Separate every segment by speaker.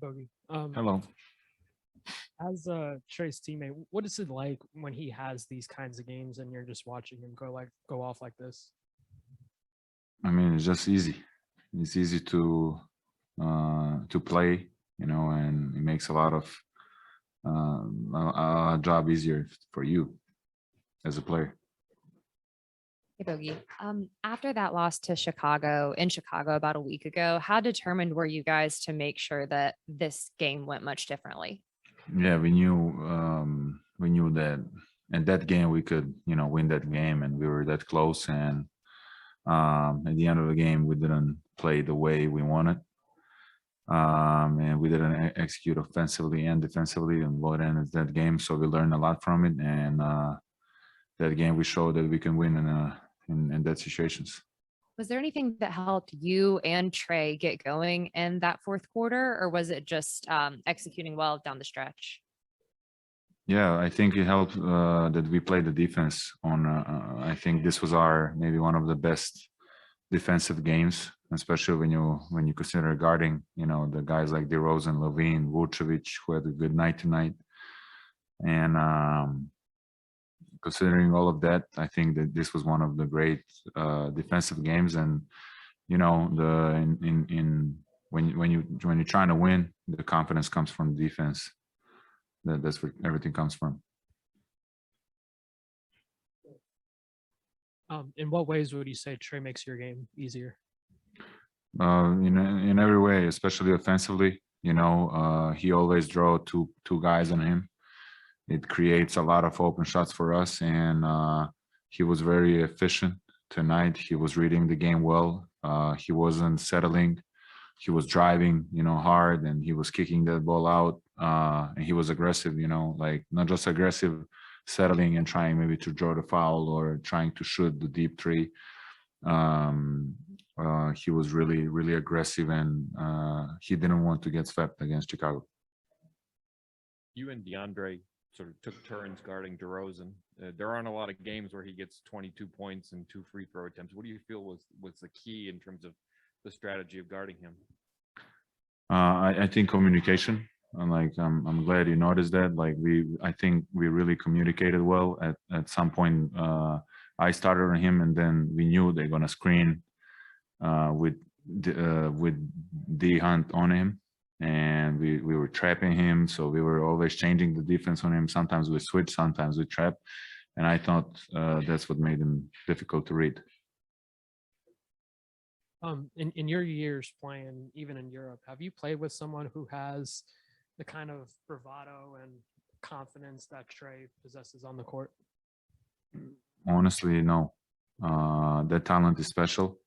Speaker 1: Bogey.
Speaker 2: Hello.
Speaker 1: As Trey's teammate, what is it like when he has these kinds of games and you're just watching him go off like this?
Speaker 2: I mean, it's just easy. It's easy to play, and it makes a lot of a job easier for you as a player.
Speaker 3: Hey, Bogey. After that loss to Chicago in Chicago about a week ago, how determined were you guys to make sure that this game went much differently?
Speaker 2: Yeah, we knew that at that game we could, win that game, and we were that close. And at the end of the game, we didn't play the way we wanted, and we didn't execute offensively and defensively in both ends of that game. So we learned a lot from it, and that game we showed that we can win in that situations.
Speaker 3: Was there anything that helped you and Trey get going in that fourth quarter, or was it just executing well down the stretch?
Speaker 2: Yeah, I think it helped that we played the defense on. I think this was maybe one of the best defensive games, especially when you consider guarding, the guys like DeRozan, Levine, Vucevic, who had a good night tonight, and considering all of that, I think that this was one of the great defensive games. And when you're trying to win, the confidence comes from defense. That's where everything comes from.
Speaker 1: In what ways would you say Trey makes your game easier?
Speaker 2: In every way, especially offensively. He always draw two guys on him. It creates a lot of open shots for us, and he was very efficient tonight. He was reading the game well. He wasn't settling. He was driving, hard, and he was kicking that ball out. And he was aggressive, like not just aggressive, settling and trying maybe to draw the foul or trying to shoot the deep three. He was really, really aggressive, and he didn't want to get swept against Chicago.
Speaker 4: You and Deandre sort of took turns guarding DeRozan. There aren't a lot of games where he gets 22 points and 2 free throw attempts. What do you feel was the key in terms of the strategy of guarding him?
Speaker 2: I think communication. I'm glad you noticed that. I think we really communicated well. At some point, I started on him, and then we knew they're gonna screen with D Hunt on him, and we were trapping him. So we were always changing the defense on him. Sometimes we switch, sometimes we trap, and I thought that's what made him difficult to read.
Speaker 1: In your years playing, even in Europe, have you played with someone who has the kind of bravado and confidence that Trey possesses on the court?
Speaker 2: Honestly, no. That talent is special,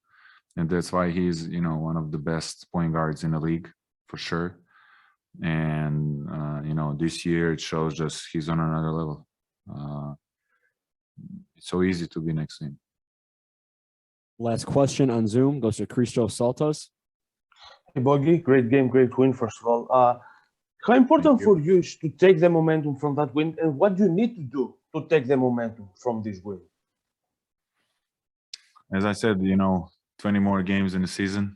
Speaker 2: and that's why he's one of the best point guards in the league for sure. And this year it shows just he's on another level. It's so easy to be next to him.
Speaker 5: Last question on Zoom goes to Christos Saltos.
Speaker 6: Hey, Bogey, great game, great win, first of all. How important for you is to take the momentum from that win, and what do you need to do to take the momentum from this win?
Speaker 2: As I said, 20 more games in the season.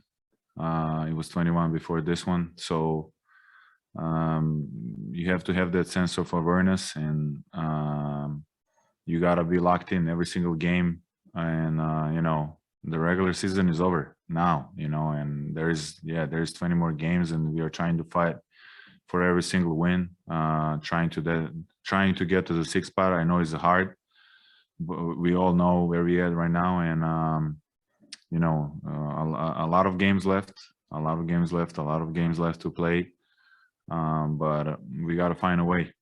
Speaker 2: It was 21 before this one. So you have to have that sense of awareness, and you got to be locked in every single game. And, the regular season is over now, and there's 20 more games, and we are trying to fight for every single win, trying to get to the 6th spot. I know it's hard, but we all know where we are right now, and a lot of games left, a lot of games left to play, but we got to find a way.